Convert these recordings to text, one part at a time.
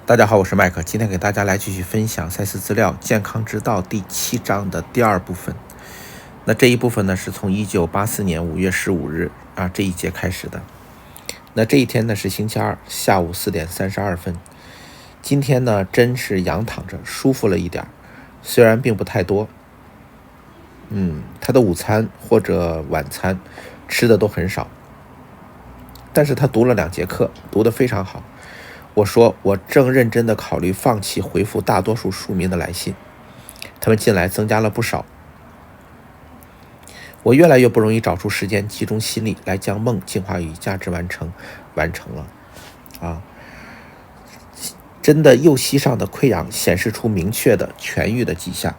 大家好，我是麦克，今天给大家来继续分享赛斯资料健康之道第7章的第2部分。那这一部分呢，是从1984年5月15日这一节开始的。那这一天呢是星期二下午4点32分。今天呢真是仰躺着舒服了一点，虽然并不太多。他的午餐或者晚餐吃的都很少，但是他读了2节课，读得非常好。我说我正认真地考虑放弃回复大多数庶民的来信，他们近来增加了不少。我越来越不容易找出时间集中心力来将梦进化与价值完成了。真的右膝上的溃疡显示出明确的痊愈的迹象，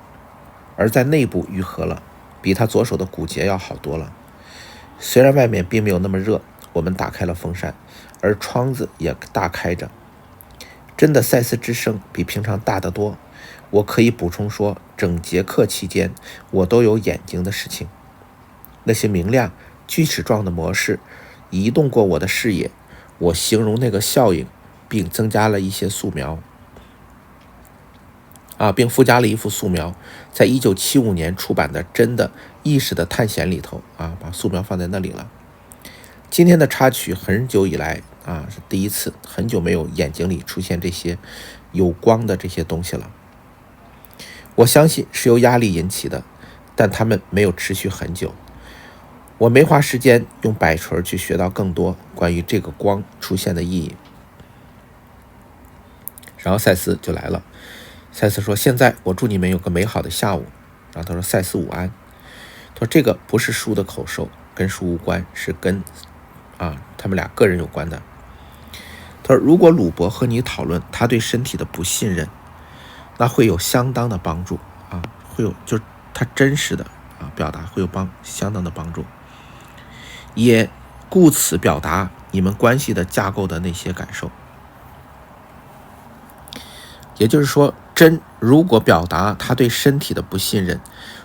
而在内部愈合了，比他左手的骨节要好多了。虽然外面并没有那么热，我们打开了风扇，而窗子也大开着。真的赛斯之声比平常大得多。我可以补充说，整节课期间我都有眼睛的事情，那些明亮锯齿状的模式移动过我的视野，我形容那个效应，并增加了一些素描并附加了一幅素描，在1975年出版的《真的意识的探险》里头把素描放在那里了。今天的插曲很久以来是第一次，很久没有眼睛里出现这些有光的这些东西了。我相信是由压力引起的，但它们没有持续很久。我没花时间用摆锤去学到更多关于这个光出现的意义。然后赛斯就来了。赛斯说，现在我祝你们有个美好的下午。然后他说，赛斯午安。他说，这个不是书的口授，跟书无关，是跟他们俩个人有关的。他说，如果鲁伯和你讨论他对身体的不信任，那会有相当的帮助会有就是他真实的表达会有相当的帮助，也故此表达你们关系的架构的那些感受。也就是说，真如果表达他对身体的不信任，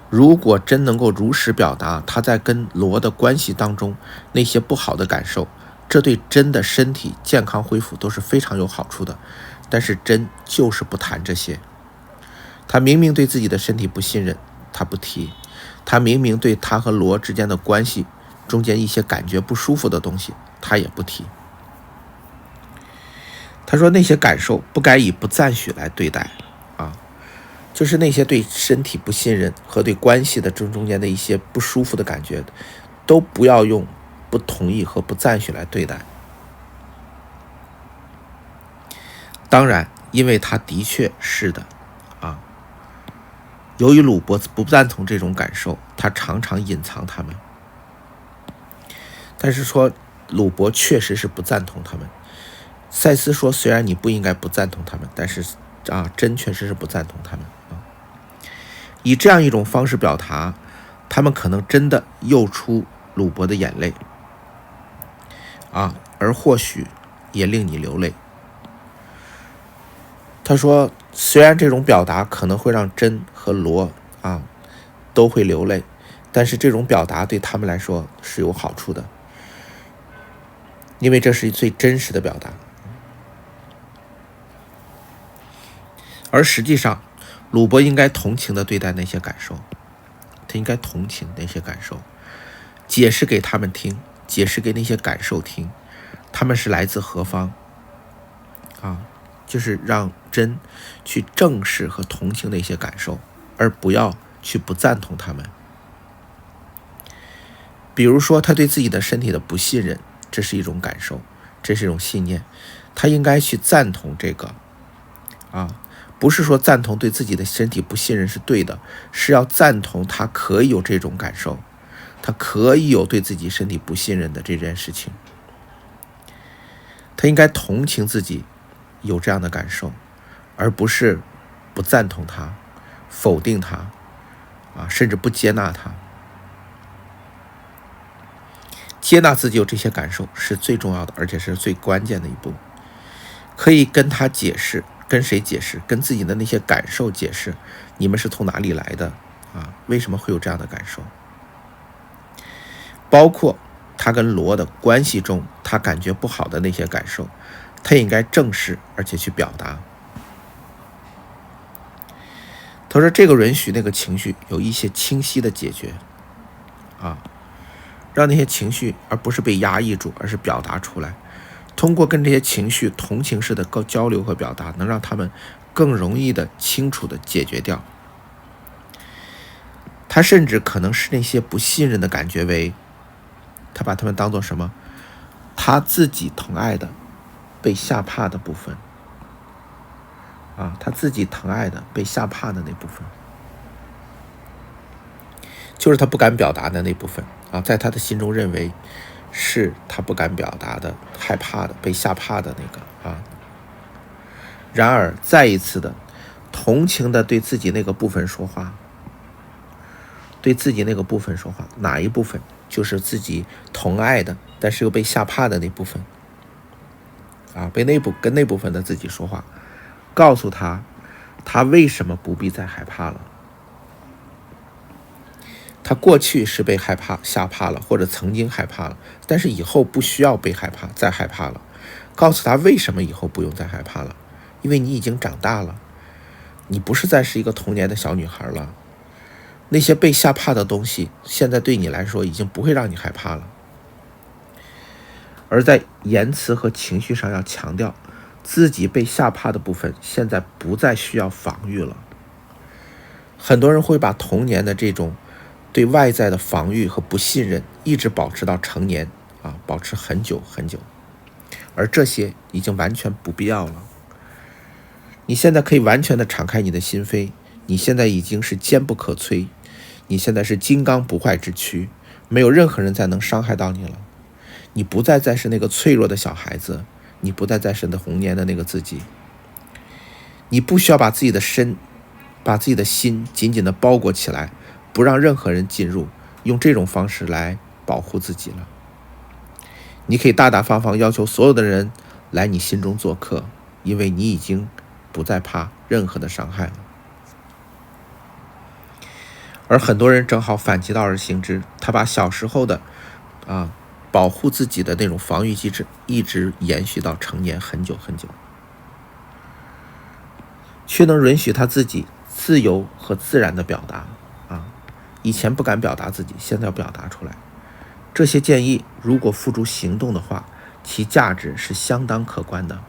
如果真能够如实表达他在跟罗的关系当中那些不好的感受，这对真的身体健康恢复都是非常有好处的。但是真就是不谈这些。他明明对自己的身体不信任，他不提；他明明对他和罗之间的关系中间一些感觉不舒服的东西，他也不提。他说那些感受不该以不赞许来对待就是那些对身体不信任和对关系的中间的一些不舒服的感觉，都不要用不同意和不赞许来对待。当然，因为他的确是的由于鲁伯不赞同这种感受，他常常隐藏他们。但是说鲁伯确实是不赞同他们。赛斯说，虽然你不应该不赞同他们，但是真确实是不赞同他们以这样一种方式表达，他们可能真的诱出鲁伯的眼泪而或许也令你流泪。他说，虽然这种表达可能会让真和罗都会流泪，但是这种表达对他们来说是有好处的，因为这是最真实的表达。而实际上，鲁伯应该同情地对待那些感受，他应该同情那些感受，解释给他们听，解释给那些感受听，他们是来自何方就是让真去正视和同情那些感受，而不要去不赞同他们。比如说他对自己的身体的不信任，这是一种感受，这是一种信念，他应该去赞同这个不是说赞同对自己的身体不信任是对的，是要赞同他可以有这种感受，他可以有对自己身体不信任的这件事情。他应该同情自己有这样的感受，而不是不赞同他，否定他甚至不接纳他。接纳自己有这些感受是最重要的，而且是最关键的一步。可以跟他解释，跟谁解释？跟自己的那些感受解释，你们是从哪里来的为什么会有这样的感受？包括他跟罗的关系中他感觉不好的那些感受，他应该正视而且去表达。他说这个允许那个情绪有一些清晰的解决让那些情绪而不是被压抑住，而是表达出来。通过跟这些情绪同情式的交流和表达，能让他们更容易的清楚的解决掉。他甚至可能是那些不信任的感觉为，他把他们当作什么？他自己疼爱的被吓怕的部分他自己疼爱的被吓怕的那部分，就是他不敢表达的那部分在他的心中认为是他不敢表达的、害怕的、被吓怕的那个然而再一次的同情的对自己那个部分说话，对自己那个部分说话，哪一部分？就是自己疼爱的但是又被吓怕的那部分跟那部分的自己说话，告诉他为什么不必再害怕了。他过去是被吓怕了，或者曾经害怕了，但是以后不需要被再害怕了。告诉他为什么以后不用再害怕了，因为你已经长大了，你不是再是一个童年的小女孩了。那些被吓怕的东西现在对你来说已经不会让你害怕了。而在言辞和情绪上要强调自己被吓怕的部分现在不再需要防御了。很多人会把童年的这种对外在的防御和不信任一直保持到成年保持很久很久，而这些已经完全不必要了。你现在可以完全的敞开你的心扉，你现在已经是坚不可摧，你现在是金刚不坏之躯，没有任何人再能伤害到你了。你不再是那个脆弱的小孩子，你不再是那童年的那个自己。你不需要把自己的心紧紧的包裹起来，不让任何人进入，用这种方式来保护自己了。你可以大大方方要求所有的人来你心中做客，因为你已经不再怕任何的伤害了。而很多人正好反其道而行之，他把小时候的保护自己的那种防御机制一直延续到成年很久很久，却能允许他自己自由和自然的表达以前不敢表达自己，现在要表达出来。这些建议如果付诸行动的话，其价值是相当可观的。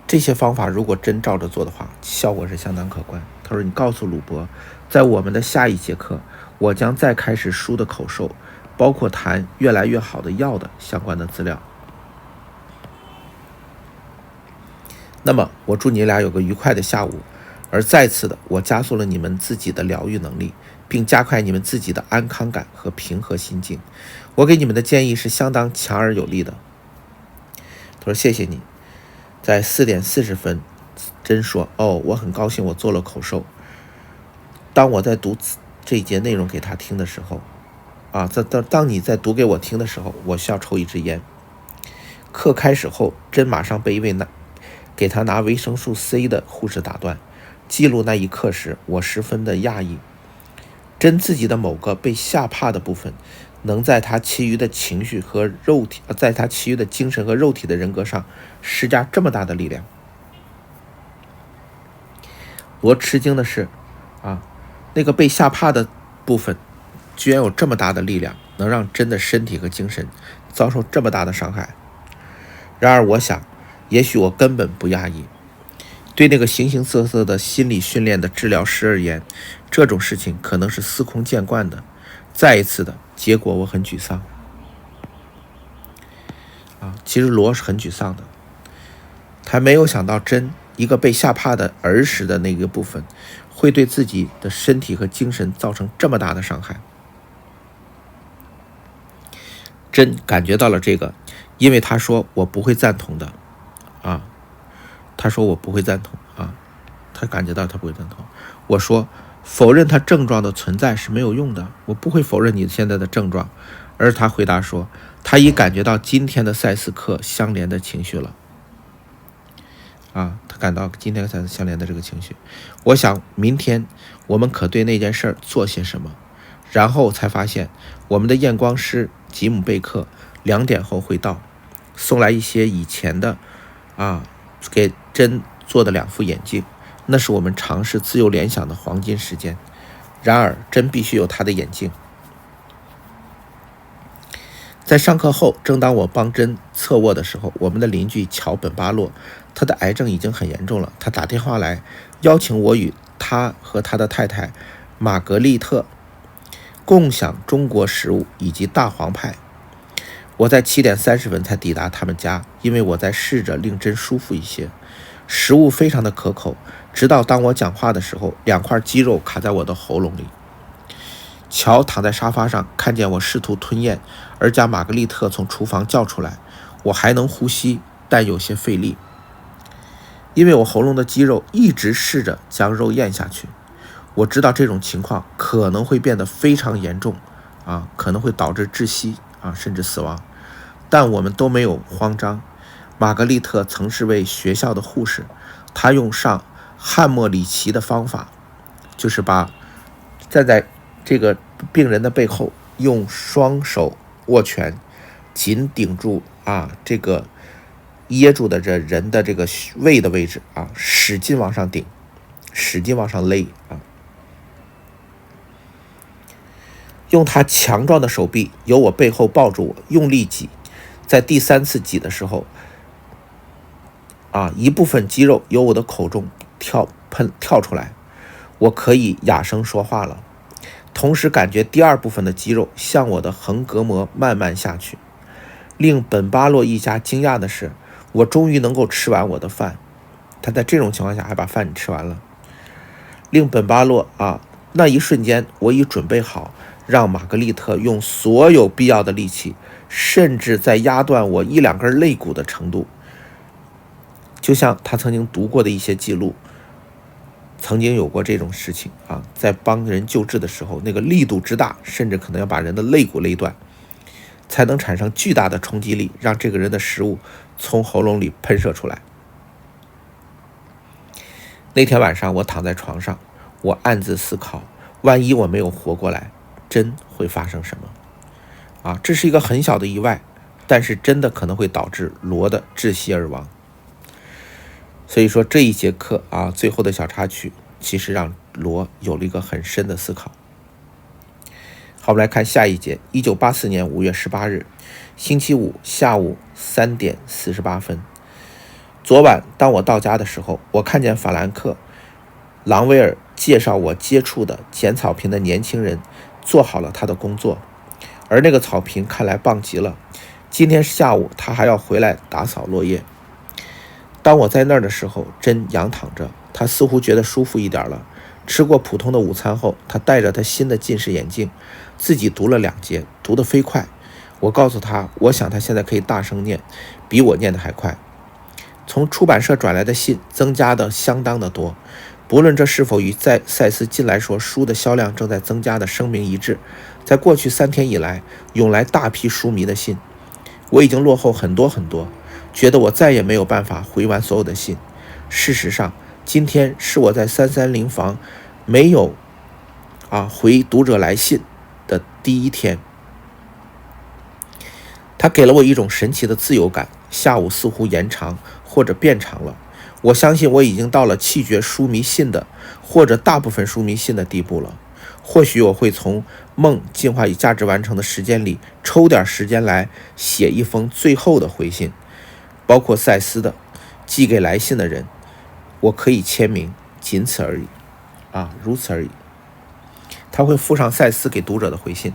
这些方法如果真照着做的话，效果是相当可观。他说，你告诉鲁伯，在我们的下一节课，我将再开始书的口授，包括谈越来越好的药的相关的资料。那么我祝你俩有个愉快的下午，而再次的我加速了你们自己的疗愈能力，并加快你们自己的安康感和平和心境。我给你们的建议是相当强而有力的。他说，谢谢你。在4点40分，真说，我很高兴我做了口授。当我在读这一节内容给他听的时候当你在读给我听的时候，我需要抽一支烟。课开始后，真马上被一位给他拿维生素 C 的护士打断。记录那一刻时，我十分的讶异，真自己的某个被吓怕的部分能在他其余的情绪和肉体在他其余的精神和肉体的人格上施加这么大的力量。我吃惊的是那个被吓怕的部分居然有这么大的力量，能让真的身体和精神遭受这么大的伤害。然而我想，也许我根本不讶异。对那个形形色色的心理训练的治疗师而言，这种事情可能是司空见惯的。再一次的结果，我很沮丧其实罗是很沮丧的，他没有想到真一个被吓怕的儿时的那个部分会对自己的身体和精神造成这么大的伤害。真感觉到了这个，因为他说我不会赞同的他说我不会赞同他感觉到他不会赞同。我说否认他症状的存在是没有用的，我不会否认你现在的症状。而他回答说，他已感觉到今天的赛斯课相连的情绪了他感到今天赛斯相连的这个情绪。我想明天我们可对那件事做些什么。然后才发现我们的验光师吉姆贝克2点后会到，送来一些以前的给真做的2副眼镜，那是我们尝试自由联想的黄金时间。然而，真必须有他的眼镜。在上课后，正当我帮真侧卧的时候，我们的邻居乔本巴洛，他的癌症已经很严重了。他打电话来，邀请我与他和他的太太玛格丽特共享中国食物以及大黄派。我在7点30分才抵达他们家，因为我在试着令真舒服一些。食物非常的可口，直到当我讲话的时候，2块鸡肉卡在我的喉咙里。乔躺在沙发上，看见我试图吞咽，而将玛格丽特从厨房叫出来。我还能呼吸，但有些费力，因为我喉咙的肌肉一直试着将肉咽下去。我知道这种情况可能会变得非常严重，可能会导致窒息，甚至死亡。但我们都没有慌张。玛格丽特曾是位学校的护士，她用上汉默里奇的方法，就是把站在这个病人的背后，用双手握拳，紧顶住这个噎住的这人的这个胃的位置使劲往上顶，使劲往上勒用他强壮的手臂由我背后抱住我，用力挤。在第3次挤的时候一部分肌肉由我的口中跳出来，我可以哑声说话了。同时感觉第2部分的肌肉向我的横膈膜慢慢下去。令本巴洛一家惊讶的是，我终于能够吃完我的饭。他在这种情况下还把饭吃完了。令本巴洛那一瞬间，我已准备好让玛格丽特用所有必要的力气，甚至在压断我1-2根肋骨的程度。就像他曾经读过的一些记录，曾经有过这种事情在帮人救治的时候，那个力度之大，甚至可能要把人的肋骨勒断，才能产生巨大的冲击力，让这个人的食物从喉咙里喷射出来。那天晚上我躺在床上，我暗自思考，万一我没有活过来，真会发生什么这是一个很小的意外，但是真的可能会导致罗的窒息而亡。所以说这一节课最后的小插曲其实让罗有了一个很深的思考。好，我们来看下一节。1984年5月18日，星期五下午3点48分。昨晚当我到家的时候，我看见法兰克·朗威尔介绍我接触的捡草坪的年轻人做好了他的工作，而那个草坪看来棒极了。今天下午他还要回来打扫落叶。当我在那儿的时候，真仰躺着，他似乎觉得舒服一点了。吃过普通的午餐后，他戴着他新的近视眼镜，自己读了2节，读得飞快。我告诉他，我想他现在可以大声念，比我念得还快。从出版社转来的信增加的相当的多，不论这是否与在赛斯近来说书的销量正在增加的声明一致，在过去3天以来，涌来大批书迷的信。我已经落后很多很多，觉得我再也没有办法回完所有的信。事实上，今天是我在330房没有回读者来信的第1天。它给了我一种神奇的自由感，下午似乎延长或者变长了。我相信我已经到了弃绝书迷信的或者大部分书迷信的地步了。或许我会从梦进化与价值完成的时间里抽点时间来写一封最后的回信，包括赛斯的寄给来信的人，我可以签名，仅此而已如此而已。他会附上赛斯给读者的回信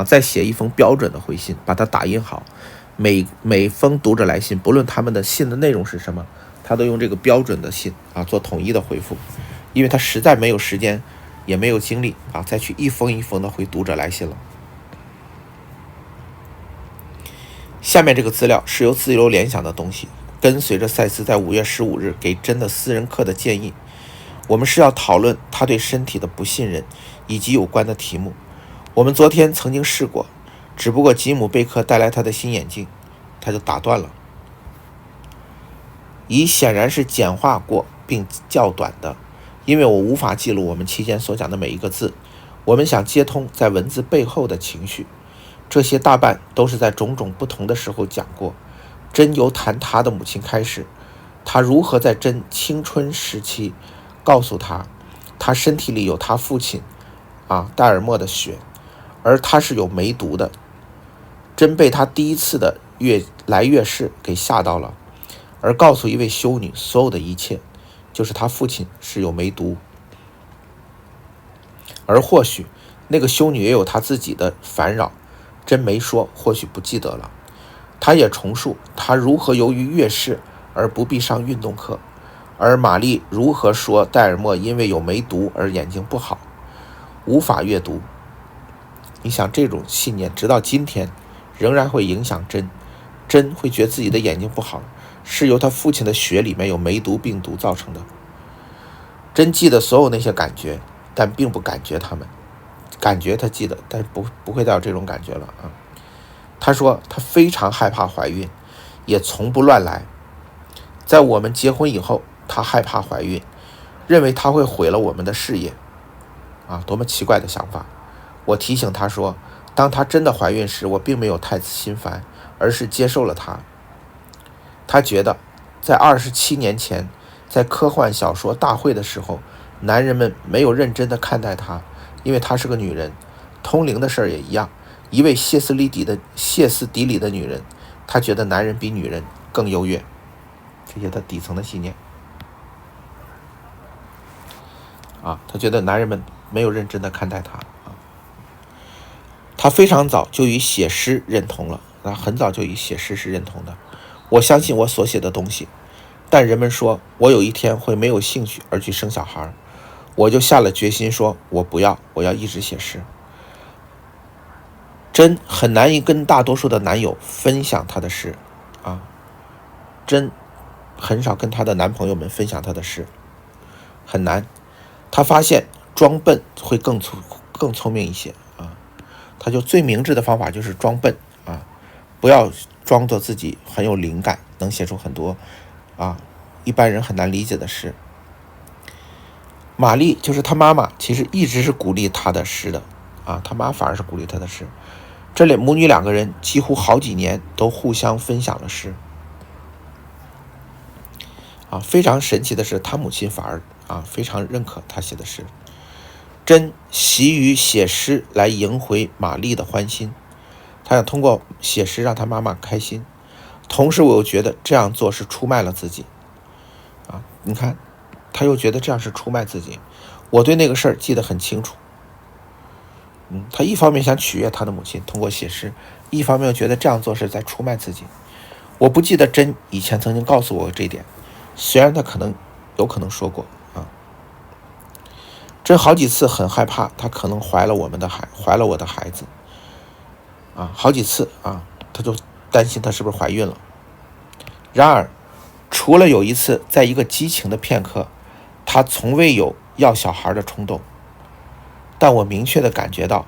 再写一封标准的回信，把它打印好。每封读者来信，不论他们的信的内容是什么，他都用这个标准的信做统一的回复，因为他实在没有时间也没有精力再去一封一封的回读者来信了。下面这个资料是由自由联想的东西，跟随着赛斯在5月15日给真的私人课的建议。我们是要讨论他对身体的不信任以及有关的题目。我们昨天曾经试过，只不过吉姆贝克带来他的新眼镜，他就打断了。乙显然是简化过并较短的，因为我无法记录我们期间所讲的每一个字。我们想接通在文字背后的情绪，这些大半都是在种种不同的时候讲过。真由谈他的母亲开始，他如何在真青春时期告诉他，他身体里有他父亲戴尔默的血，而他是有梅毒的。真被他第一次的月事给吓到了，而告诉一位修女所有的一切，就是他父亲是有梅毒。而或许那个修女也有她自己的烦扰，真没说，或许不记得了。她也重述她如何由于月事而不必上运动课，而玛丽如何说戴尔默因为有梅毒而眼睛不好，无法阅读。你想，这种信念直到今天仍然会影响真会觉得自己的眼睛不好，是由他父亲的血里面有梅毒病毒造成的。真记得所有那些感觉，但并不感觉他们。感觉他记得，但是不会再有这种感觉了他说他非常害怕怀孕，也从不乱来。在我们结婚以后，他害怕怀孕，认为他会毁了我们的事业多么奇怪的想法。我提醒他说，当她真的怀孕时，我并没有太心烦，而是接受了她。他觉得在27年前，在科幻小说大会的时候，男人们没有认真的看待她，因为她是个女人。通灵的事儿也一样，一位歇斯底里的女人，她觉得男人比女人更优越。这些她底层的信念她觉得男人们没有认真的看待她他非常早就与写诗认同了，很早就与写诗是认同的。我相信我所写的东西，但人们说我有一天会没有兴趣而去生小孩，我就下了决心说我不要，我要一直写诗。真很难以跟大多数的男友分享她的诗真很少跟她的男朋友们分享她的诗，很难。她发现装笨会更聪明一些他就最明智的方法就是装笨不要装作自己很有灵感，能写出很多一般人很难理解的诗。玛丽就是他妈妈，其实一直是鼓励他的诗的他妈反而是鼓励他的诗。这里母女两个人几乎好几年都互相分享了诗非常神奇的是，他母亲反而非常认可他写的诗。真习于写诗来赢回玛丽的欢心，他想通过写诗让他妈妈开心，同时我又觉得这样做是出卖了自己你看，他又觉得这样是出卖自己。我对那个事儿记得很清楚他一方面想取悦他的母亲，通过写诗，一方面又觉得这样做是在出卖自己。我不记得真以前曾经告诉我这一点，虽然他有可能说过真好几次很害怕她可能怀了我的孩子好几次她就担心她是不是怀孕了。然而除了有一次在一个激情的片刻，她从未有要小孩的冲动。但我明确地感觉到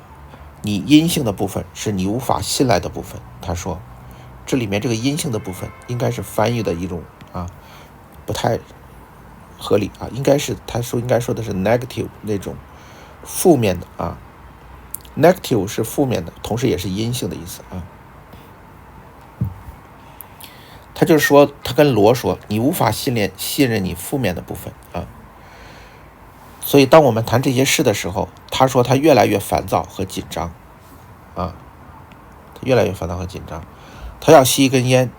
你阴性的部分是你无法信赖的部分。她说这里面这个阴性的部分应该是翻译的一种不太合理应该是应该说的是 negative 那种负面的negative 是负面的，同时也是阴性的意思他就是说，他跟罗说，你无法信任你负面的部分所以当我们谈这些事的时候，他说他越来越烦躁和紧张他越来越烦躁和紧张，他要吸一根烟，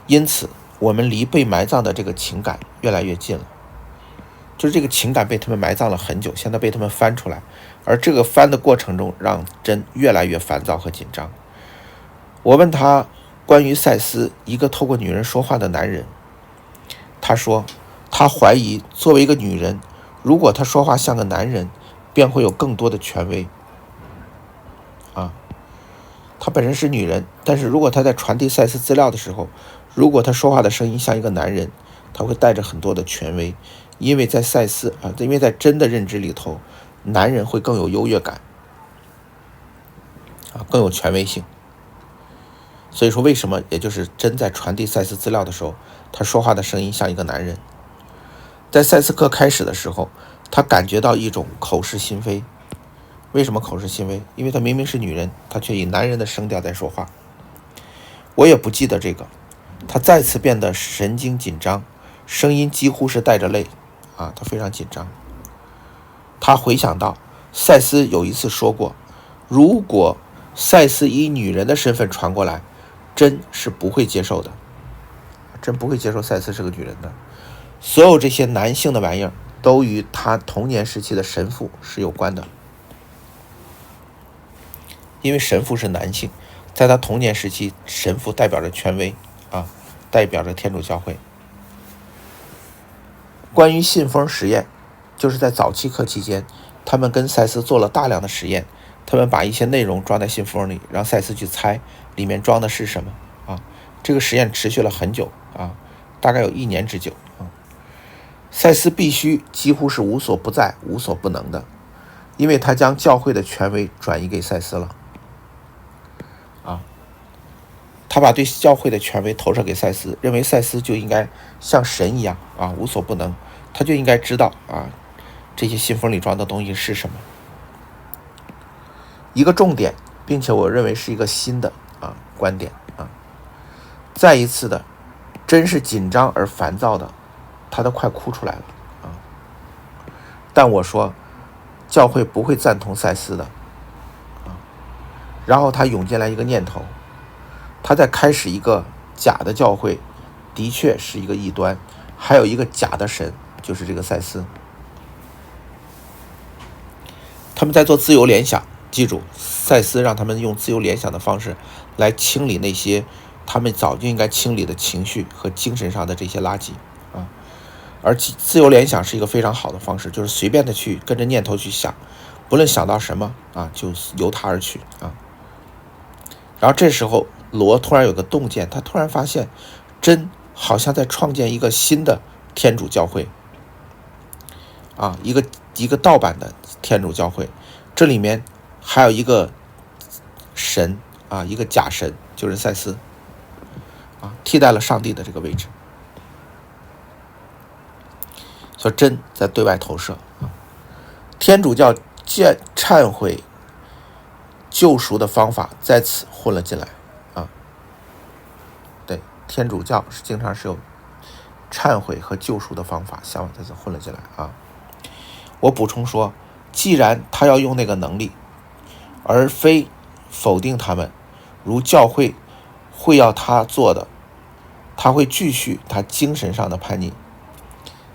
因此我们离被埋葬的这个情感越来越近了。就是这个情感被他们埋葬了很久，现在被他们翻出来，而这个翻的过程中让真越来越烦躁和紧张。我问他关于赛斯，一个透过女人说话的男人，他说他怀疑作为一个女人，如果他说话像个男人，便会有更多的权威他本身是女人，但是如果他在传递赛斯资料的时候，如果他说话的声音像一个男人，他会带着很多的权威。因为在赛斯因为在真的认知里头，男人会更有优越感更有权威性。所以说为什么也就是真在传递赛斯资料的时候，他说话的声音像一个男人。在赛斯课开始的时候，他感觉到一种口是心非。为什么口是心非？因为他明明是女人，他却以男人的声调在说话。我也不记得这个。他再次变得神经紧张，声音几乎是带着泪他非常紧张他回想到赛斯有一次说过，如果赛斯以女人的身份传过来，真是不会接受的，真不会接受赛斯是个女人的。所有这些男性的玩意儿都与他童年时期的神父是有关的，因为神父是男性，在他童年时期，神父代表着权威代表着天主教会。关于信封实验，就是在早期课期间，他们跟赛斯做了大量的实验，他们把一些内容装在信封里，让赛斯去猜里面装的是什么这个实验持续了很久大概有1年之久赛斯必须几乎是无所不在、无所不能的，因为他将教会的权威转移给赛斯了他把对教会的权威投射给赛斯，认为赛斯就应该像神一样无所不能，他就应该知道这些信封里装的东西是什么。一个重点，并且我认为是一个新的观点再一次的，真是紧张而烦躁的，他都快哭出来了但我说，教会不会赞同赛斯的然后他涌进来一个念头，他在开始一个假的教会，的确是一个异端，还有一个假的神，就是这个赛斯。他们在做自由联想，记住，赛斯让他们用自由联想的方式来清理那些他们早就应该清理的情绪和精神上的这些垃圾而自由联想是一个非常好的方式，就是随便的去跟着念头去想，不论想到什么就由它而去然后这时候罗突然有个洞见，他突然发现真好像在创建一个新的天主教会一个盗版的天主教会，这里面还有一个神一个假神，就是赛斯替代了上帝的这个位置。所以真在对外投射天主教忏悔救赎的方法在此混了进来对，天主教经常是有忏悔和救赎的方法想法在此混了进来我补充说，既然他要用那个能力，而非否定他们，如教会会要他做的，他会继续他精神上的叛逆，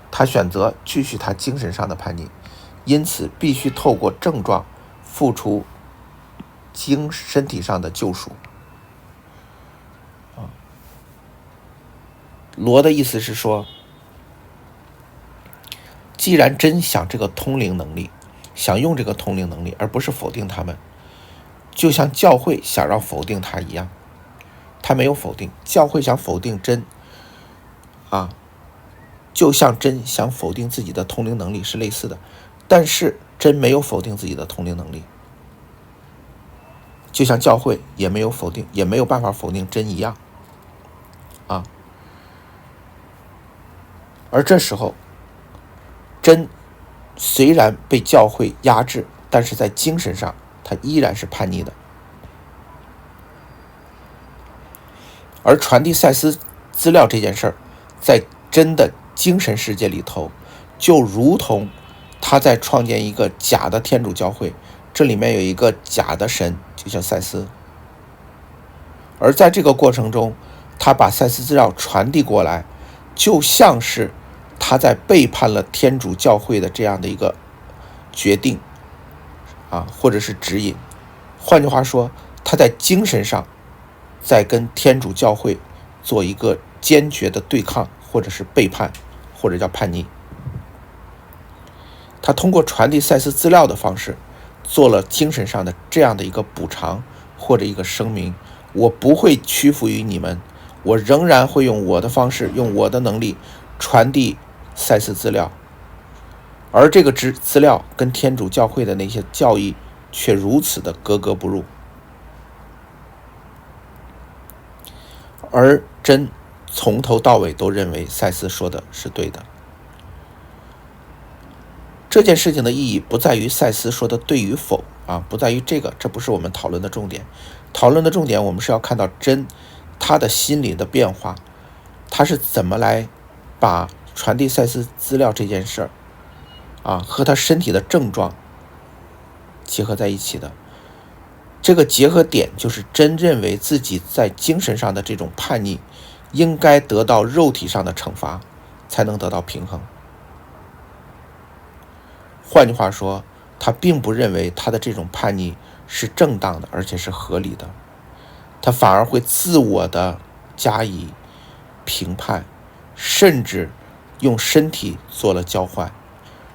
他选择继续他精神上的叛逆，因此必须透过症状付出身体上的救赎罗的意思是说，既然真想这个通灵能力，想用这个通灵能力，而不是否定他们，就像教会想让否定他一样，他没有否定，教会想否定真就像真想否定自己的通灵能力是类似的，但是真没有否定自己的通灵能力，就像教会也没有否定，也没有办法否定真一样而这时候真虽然被教会压制，但是在精神上他依然是叛逆的。而传递赛斯资料这件事儿，在真的精神世界里头，就如同他在创建一个假的天主教会，这里面有一个假的神，就叫赛斯。而在这个过程中，他把赛斯资料传递过来，就像是他在背叛了天主教会的这样的一个决定或者是指引。换句话说，他在精神上在跟天主教会做一个坚决的对抗，或者是背叛，或者叫叛逆。他通过传递赛斯资料的方式，做了精神上的这样的一个补偿，或者一个声明：我不会屈服于你们，我仍然会用我的方式，用我的能力传递赛斯资料，而这个资料跟天主教会的那些教义却如此的格格不入。而真从头到尾都认为赛斯说的是对的。这件事情的意义不在于赛斯说的对与否不在于这不是我们讨论的重点。讨论的重点，我们是要看到真他的心理的变化，他是怎么来把传递赛斯资料这件事儿和他身体的症状结合在一起的。这个结合点就是真认为自己在精神上的这种叛逆应该得到肉体上的惩罚，才能得到平衡。换句话说，他并不认为他的这种叛逆是正当的，而且是合理的，他反而会自我的加以评判，甚至用身体做了交换，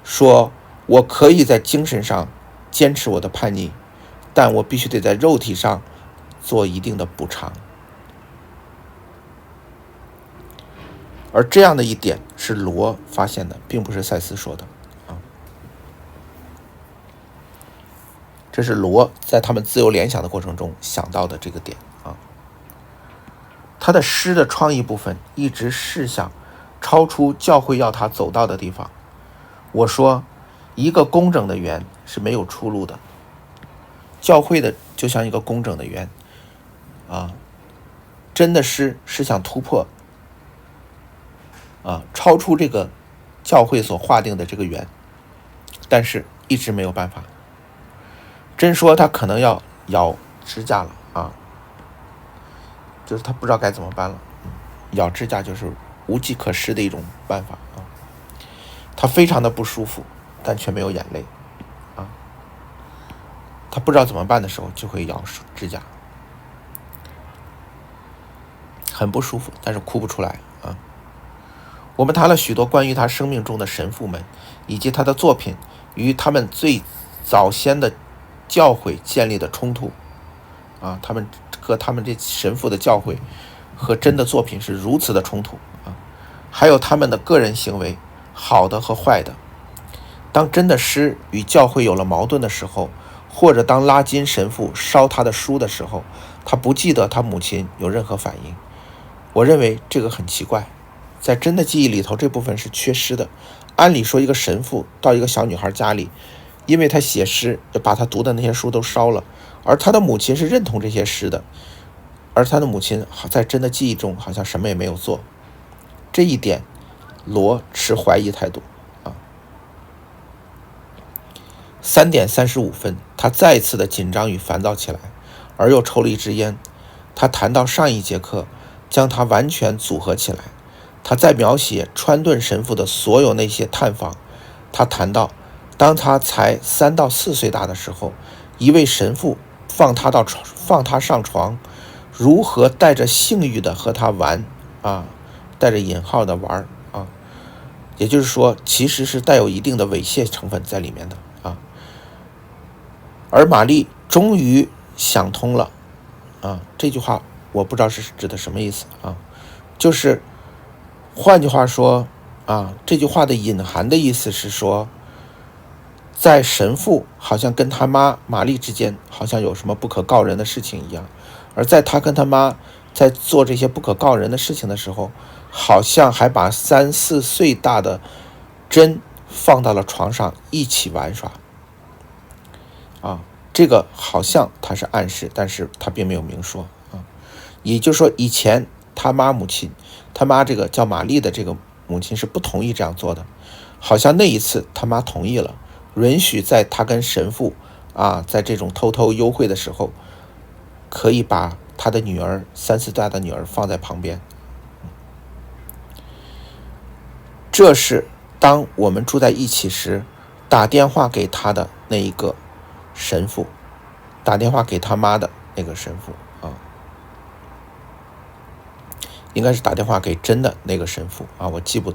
说我可以在精神上坚持我的叛逆，但我必须得在肉体上做一定的补偿。而这样的一点是罗发现的，并不是赛斯说的。这是罗在他们自由联想的过程中想到的这个点。他的诗的创意部分一直是想超出教会要他走到的地方。我说，一个工整的圆是没有出路的，教会的就像一个工整的圆真的是想突破超出这个教会所划定的这个圆，但是一直没有办法。真说他可能要咬指甲了就是他不知道该怎么办了。咬指甲就是无计可施的一种办法他非常的不舒服，但却没有眼泪他不知道怎么办的时候就会咬指甲，很不舒服，但是哭不出来我们谈了许多关于他生命中的神父们以及他的作品与他们最早先的教会建立的冲突他们和他们这神父的教会和真的作品是如此的冲突还有他们的个人行为，好的和坏的。当真的诗与教会有了矛盾的时候，或者当拉金神父烧他的书的时候，他不记得他母亲有任何反应。我认为这个很奇怪，在真的记忆里头这部分是缺失的。按理说一个神父到一个小女孩家里，因为他写诗就把他读的那些书都烧了，而他的母亲是认同这些诗的，而他的母亲在真的记忆中好像什么也没有做。这一点罗持怀疑态度3点35分，他再一次的紧张与烦躁起来，而又抽了一支烟。他谈到上一节课将它完全组合起来。他在描写川顿神父的所有那些探访。他谈到当他才3到4岁大的时候，一位神父放他上床，如何带着性欲的和他玩带着引号的玩也就是说其实是带有一定的猥亵成分在里面的而玛丽终于想通了这句话我不知道是指的什么意思就是换句话说这句话的隐含的意思是说，在神父好像跟他妈玛丽之间好像有什么不可告人的事情一样，而在他跟他妈在做这些不可告人的事情的时候，好像还把3、4岁大的珍放到了床上一起玩耍这个好像他是暗示，但是他并没有明说也就是说以前他妈这个叫玛丽的这个母亲是不同意这样做的，好像那一次他妈同意了，允许在他跟神父在这种偷偷幽会的时候，可以把他的女儿3、4岁大的女儿放在旁边。这是当我们住在一起时打电话给他的那一个神父，打电话给他妈的那个神父应该是打电话给真的那个神父我记不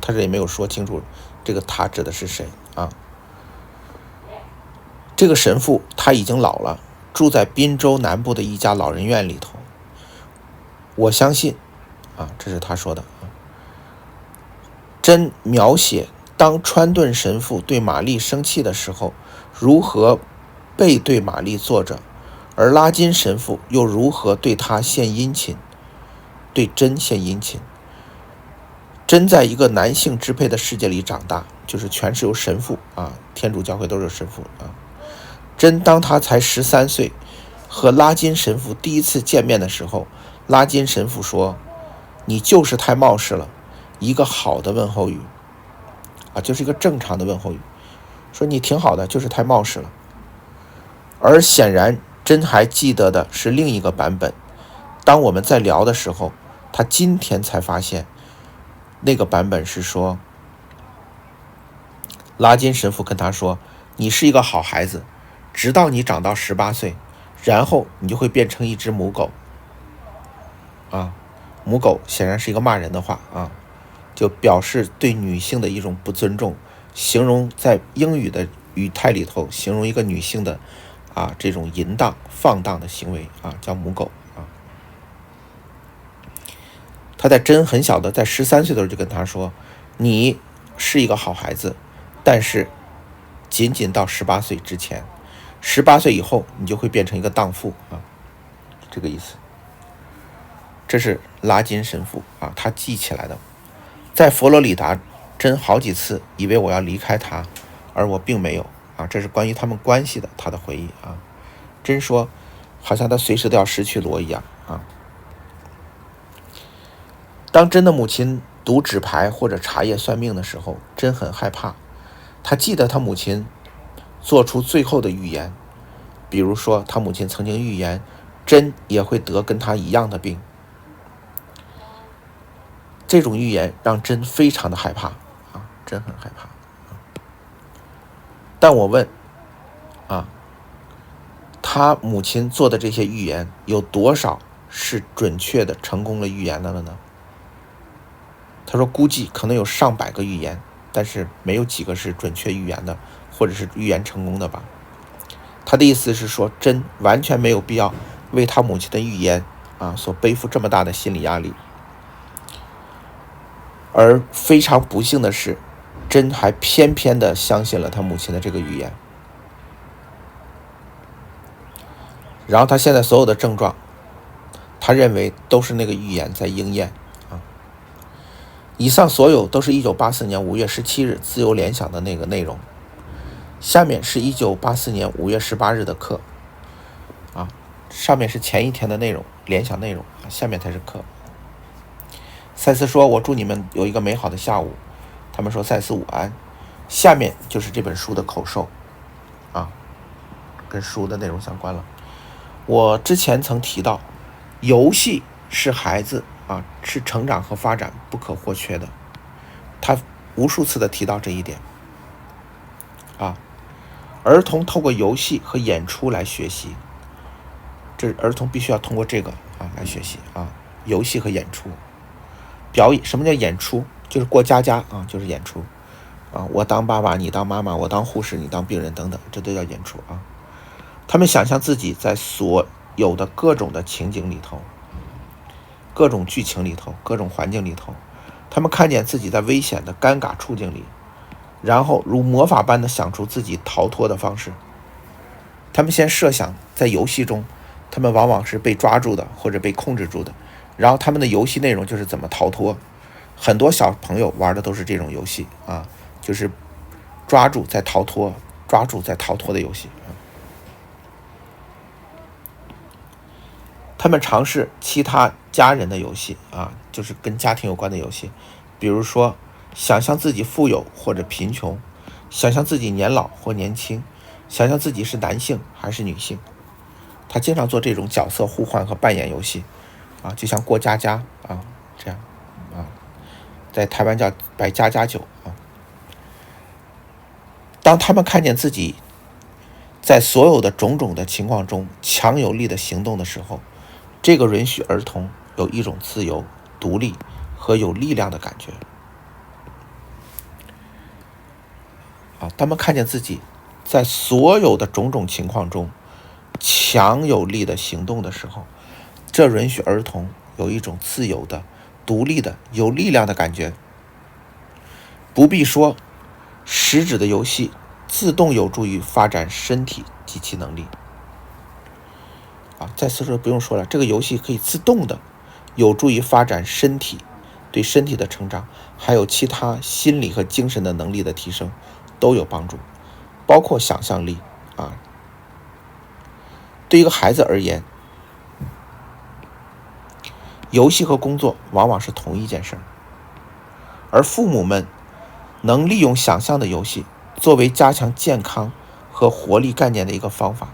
他这也没有说清楚这个他指的是谁这个神父他已经老了，住在滨州南部的一家老人院里头。我相信这是他说的真描写当川顿神父对玛丽生气的时候，如何背对玛丽坐着，而拉金神父又如何对他献殷勤，对真献殷勤。真在一个男性支配的世界里长大，就是全是由神父天主教会都是神父真当他才13岁，和拉金神父第一次见面的时候，拉金神父说：“你就是太冒失了。”一个好的问候语就是一个正常的问候语。说你挺好的，就是太冒失了。而显然真还记得的是另一个版本，当我们在聊的时候，他今天才发现那个版本是说，拉金神父跟他说，你是一个好孩子，直到你长到18岁，然后你就会变成一只母狗啊。母狗显然是一个骂人的话啊，就表示对女性的一种不尊重，形容在英语的语态里头形容一个女性的这种淫荡放荡的行为叫母狗啊。他在真很小的，在13岁的时候就跟他说，你是一个好孩子，但是仅仅到18岁之前，18岁以后你就会变成一个荡妇啊，这个意思。这是拉金神父他记起来的。在佛罗里达，真好几次以为我要离开他，而我并没有这是关于他们关系的他的回忆真说好像他随时都要失去罗一样当真的母亲读纸牌或者茶叶算命的时候，真很害怕。他记得他母亲做出最后的预言，比如说他母亲曾经预言真也会得跟他一样的病。这种预言让真非常的害怕真很害怕但我问他母亲做的这些预言有多少是准确的成功了预言了呢？他说估计可能有上百个预言，但是没有几个是准确预言的，或者是预言成功的吧。他的意思是说，真完全没有必要为他母亲的预言所背负这么大的心理压力。而非常不幸的是，真还偏偏的相信了他母亲的这个预言。然后他现在所有的症状，他认为都是那个预言在应验以上所有都是1984年5月17日自由联想的那个内容。下面是1984年5月18日的课上面是前一天的内容，联想内容下面才是课。赛斯说，我祝你们有一个美好的下午。他们说赛斯午安。下面就是这本书的口授跟书的内容相关了。我之前曾提到，游戏是孩子是成长和发展不可或缺的。他无数次的提到这一点儿童透过游戏和演出来学习，这儿童必须要通过这个来学习游戏和演出。表演，什么叫演出？就是过家家就是演出我当爸爸，你当妈妈，我当护士，你当病人等等，这都叫演出他们想象自己在所有的各种的情景里头，各种剧情里头，各种环境里头，他们看见自己在危险的尴尬处境里，然后如魔法般的想出自己逃脱的方式。他们先设想在游戏中，他们往往是被抓住的或者被控制住的，然后他们的游戏内容就是怎么逃脱。很多小朋友玩的都是这种游戏就是抓住再逃脱，抓住再逃脱的游戏他们尝试其他家人的游戏就是跟家庭有关的游戏，比如说想象自己富有或者贫穷，想象自己年老或年轻，想象自己是男性还是女性。他经常做这种角色互换和扮演游戏就像过家家这样在台湾叫摆家家酒当他们看见自己在所有的种种的情况中强有力的行动的时候，这个允许儿童有一种自由、独立和有力量的感觉他们看见自己在所有的种种情况中强有力的行动的时候，这允许儿童有一种自由的、独立的、有力量的感觉。不必说，实质的游戏自动有助于发展身体及其能力再次说不用说了，这个游戏可以自动的有助于发展身体，对身体的成长，还有其他心理和精神的能力的提升都有帮助，包括想象力对一个孩子而言，游戏和工作往往是同一件事，而父母们能利用想象的游戏作为加强健康和活力概念的一个方法。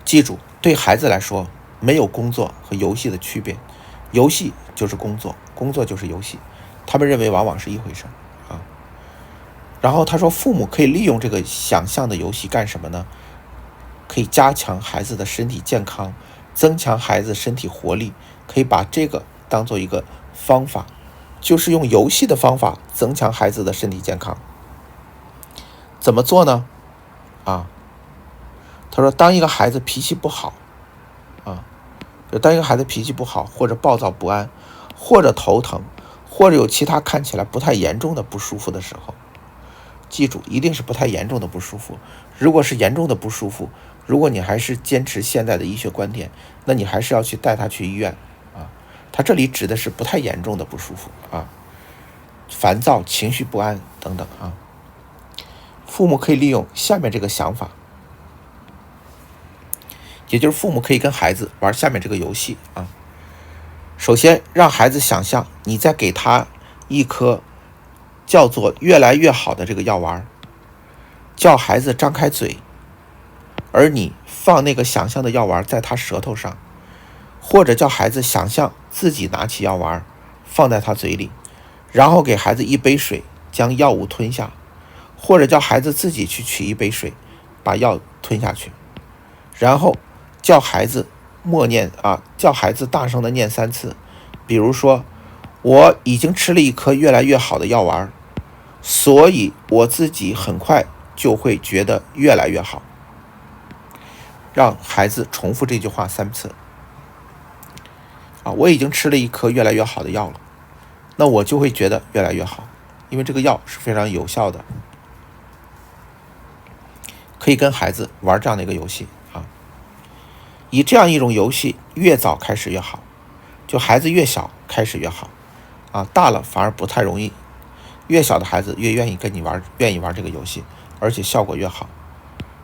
记住，对孩子来说，没有工作和游戏的区别，游戏就是工作，工作就是游戏，他们认为往往是一回事啊。然后他说，父母可以利用这个想象的游戏干什么呢？可以加强孩子的身体健康，增强孩子身体活力，可以把这个当做一个方法，就是用游戏的方法增强孩子的身体健康。怎么做呢？他说，当一个孩子脾气不好当一个孩子脾气不好，或者暴躁不安，或者头疼，或者有其他看起来不太严重的不舒服的时候，记住，一定是不太严重的不舒服。如果是严重的不舒服，如果你还是坚持现在的医学观点，那你还是要去带他去医院他这里指的是不太严重的不舒服烦躁、情绪不安等等父母可以利用下面这个想法，也就是父母可以跟孩子玩下面这个游戏首先，让孩子想象你在给他一颗叫做越来越好的这个药丸，叫孩子张开嘴，而你放那个想象的药丸在他舌头上，或者叫孩子想象自己拿起药丸放在他嘴里，然后给孩子一杯水将药物吞下，或者叫孩子自己去取一杯水把药吞下去，然后叫孩子默念叫孩子大声的念3次，比如说，我已经吃了一颗越来越好的药丸，所以我自己很快就会觉得越来越好。让孩子重复这句话3次我已经吃了一颗越来越好的药了，那我就会觉得越来越好，因为这个药是非常有效的。可以跟孩子玩这样的一个游戏以这样一种游戏越早开始越好，就孩子越小开始越好大了反而不太容易，越小的孩子越愿意跟你玩，愿意玩这个游戏，而且效果越好。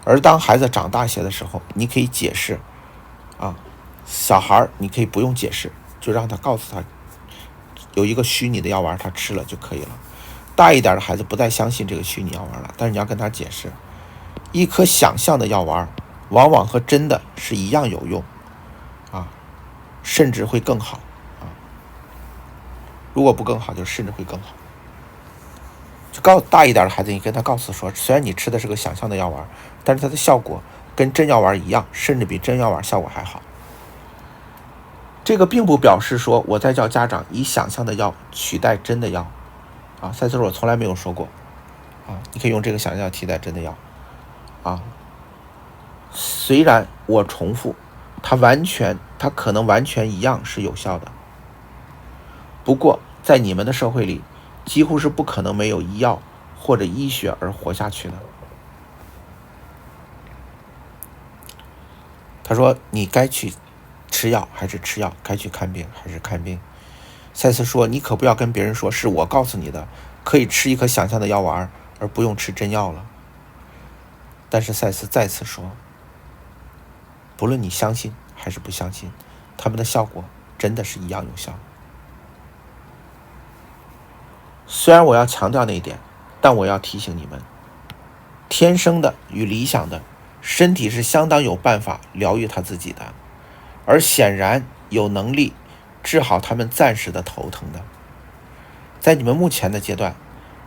而当孩子长大些的时候，你可以解释小孩你可以不用解释，就让他告诉他有一个虚拟的药丸，他吃了就可以了。大一点的孩子不再相信这个虚拟药丸了，但是你要跟他解释，一颗想象的药丸往往和真的是一样有用甚至会更好如果不更好，就甚至会更好。就大一点的孩子，你跟他告诉说，虽然你吃的是个想象的药丸，但是它的效果跟真药丸一样，甚至比真药丸效果还好。这个并不表示说我在叫家长以想象的药取代真的药赛斯说我从来没有说过你可以用这个想象替代真的药虽然我重复，它可能完全一样是有效的，不过在你们的社会里，几乎是不可能没有医药或者医学而活下去的。他说，你该去吃药还是吃药，该去看病还是看病。赛斯说，你可不要跟别人说是我告诉你的，可以吃一颗想象的药丸而不用吃真药了。但是赛斯再次说，不论你相信还是不相信，他们的效果真的是一样有效。虽然我要强调那一点，但我要提醒你们，天生的与理想的身体是相当有办法疗愈他自己的，而显然有能力治好他们暂时的头疼的。在你们目前的阶段，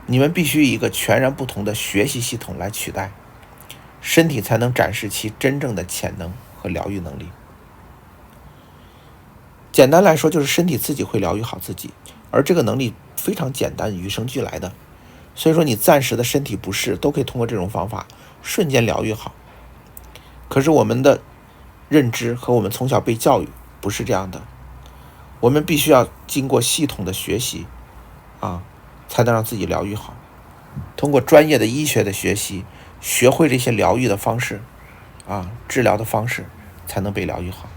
你们必须以一个全然不同的学习系统来取代，身体才能展示其真正的潜能和疗愈能力。简单来说，就是身体自己会疗愈好自己，而这个能力非常简单，与生俱来的。所以说你暂时的身体不适都可以通过这种方法瞬间疗愈好。可是我们的认知和我们从小被教育不是这样的，我们必须要经过系统的学习才能让自己疗愈好。通过专业的医学的学习，学会这些疗愈的方式治疗的方式，才能被疗愈好。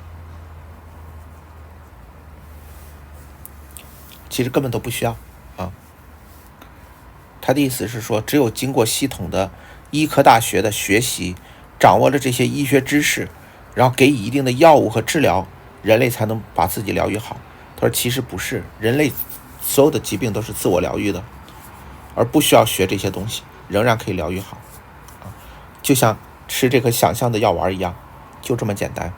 其实根本都不需要他的意思是说，只有经过系统的医科大学的学习，掌握了这些医学知识，然后给予一定的药物和治疗，人类才能把自己疗愈好。他说其实不是，人类所有的疾病都是自我疗愈的而不需要学这些东西，仍然可以疗愈好。就像吃这个想象的药丸一样，就这么简单，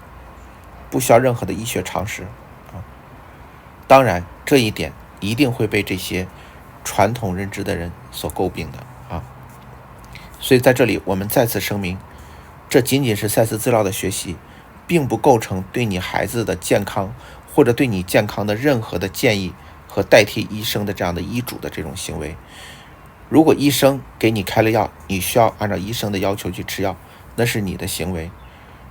不需要任何的医学常识。当然，这一点一定会被这些传统认知的人所诟病的。所以在这里我们再次声明，这仅仅是赛斯资料的学习，并不构成对你孩子的健康或者对你健康的任何的建议和代替医生的这样的医嘱的这种行为。如果医生给你开了药，你需要按照医生的要求去吃药，那是你的行为。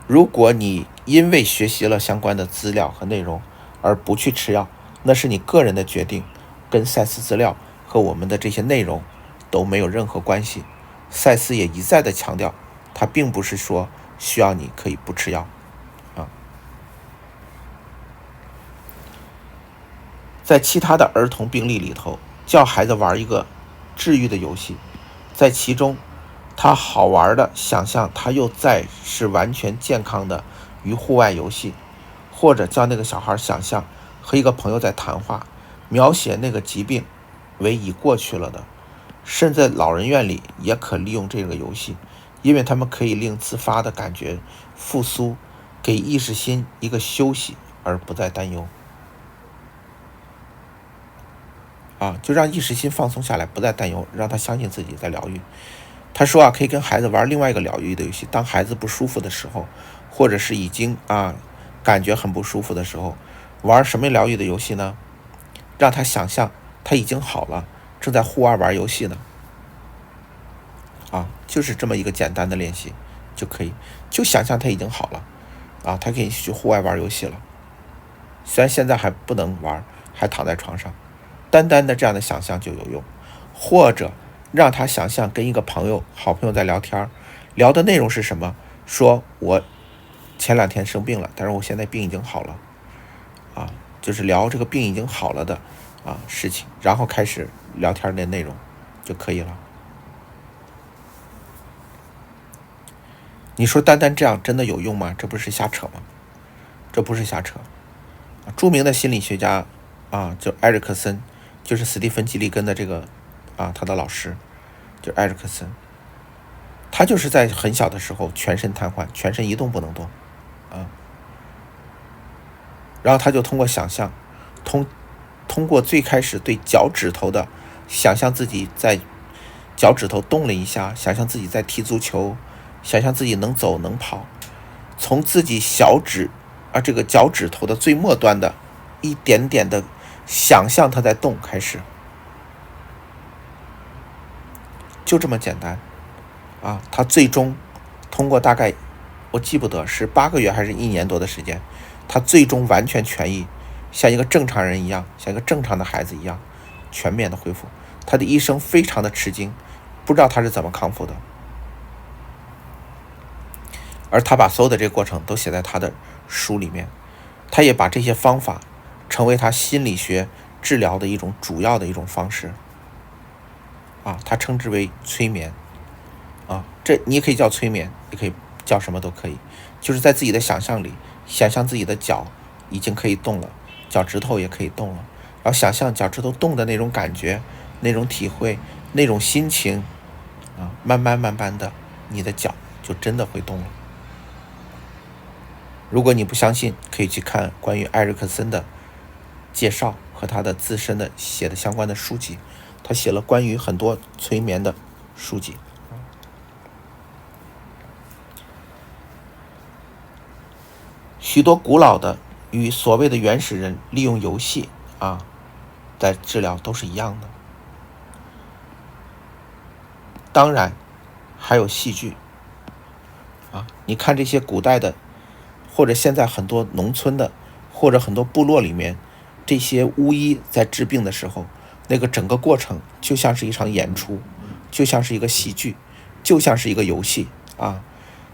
如果你因为学习了相关的资料和内容而不去吃药，那是你个人的决定，跟赛斯资料和我们的这些内容都没有任何关系。赛斯也一再的强调，他并不是说需要你可以不吃药。在其他的儿童病例里头，教孩子玩一个治愈的游戏，在其中他好玩的想象他又在是完全健康的于户外游戏，或者叫那个小孩想象和一个朋友在谈话，描写那个疾病为已过去了的。甚至在老人院里也可利用这个游戏，因为他们可以令自发的感觉复苏，给意识心一个休息，而不再担忧。就让意识心放松下来，不再担忧，让他相信自己在疗愈。他说可以跟孩子玩另外一个疗愈的游戏，当孩子不舒服的时候，或者是已经感觉很不舒服的时候，玩什么疗愈的游戏呢？让他想象他已经好了，正在户外玩游戏呢。就是这么一个简单的练习就可以，就想象他已经好了他可以去户外玩游戏了。虽然现在还不能玩，还躺在床上，单单的这样的想象就有用。或者让他想象跟一个好朋友在聊天，聊的内容是什么？说我前2天生病了，但是我现在病已经好了就是聊这个病已经好了的事情，然后开始聊天的内容就可以了。你说单单这样真的有用吗？这不是瞎扯吗？这不是瞎扯。著名的心理学家就埃里克森，就是史蒂芬·吉利根的这个他的老师，就埃里克森，他就是在很小的时候全身瘫痪，全身一动不能动然后他就通过想象，通过最开始对脚趾头的想象，自己在脚趾头动了一下，想象自己在踢足球，想象自己能走能跑，从自己这个脚趾头的最末端的一点点的想象它在动开始，就这么简单他最终通过大概我记不得是8个月还是1年多的时间，他最终完全痊愈，像一个正常人一样，像一个正常的孩子一样全面的恢复。他的医生非常的吃惊，不知道他是怎么康复的，而他把所有的这个过程都写在他的书里面。他也把这些方法成为他心理学治疗的主要的一种方式他称之为催眠这你也可以叫催眠，也可以叫什么都可以，就是在自己的想象里想象自己的脚已经可以动了，脚趾头也可以动了，然后想象脚趾头动的那种感觉，那种体会，那种心情慢慢的你的脚就真的会动了。如果你不相信，可以去看关于艾瑞克森的介绍和他的自身的写的相关的书籍，他写了关于很多催眠的书籍。许多古老的与所谓的原始人利用游戏在治疗都是一样的。当然还有戏剧你看这些古代的或者现在很多农村的或者很多部落里面，这些巫医在治病的时候，那个整个过程就像是一场演出，就像是一个戏剧，就像是一个游戏